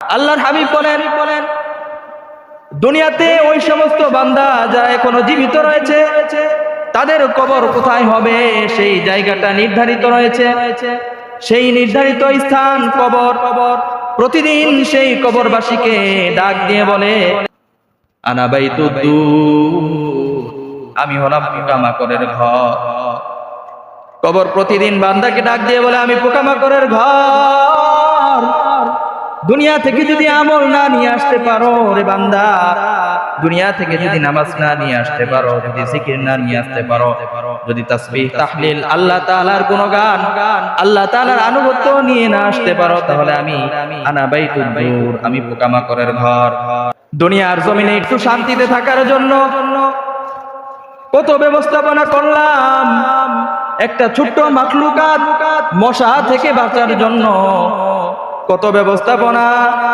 আল্লাহর হাবিব বলেন, দুনিয়াতে ওই সমস্ত বান্দা যারা এখনো জীবিত রয়েছে তাদের কবর কোথায় হবে সেই জায়গাটা নির্ধারিত রয়েছে। সেই নির্ধারিত স্থান কবর। প্রতিদিন সেই কবরবাসীকে ডাক দিয়ে বলে, আনা বাইতুদ্দুর, আমি হলাম পোকামাকড়ের ঘর। কবর প্রতিদিন বান্দাকে ডাক দিয়ে বলে, আমি পোকামাকড়ের ঘর। দুনিয়া থেকে যদি আমল না নিয়ে আসতে পারো রে বান্দা, দুনিয়া থেকে যদি নামাজ না নিয়ে আসতে পারো, যদি জিকির না নিয়ে আসতে পারো, যদি তাসবিহ তাহলিল আল্লাহ তাআলার গুণগান আল্লাহ তাআলার আনুগত্য নিয়ে না আসতে পারো, তাহলে আমি আনা বাইতুদ্দুর, আমি পোকামাকড়ের ঘর। দুনিয়ার জমিনে একটু শান্তিতে থাকার জন্য কত ব্যবস্থাপনা করলাম, একটা ছোট্ট মাখলুকাত মশা থেকে বাঁচার জন্য কত ব্যবস্থাপনা।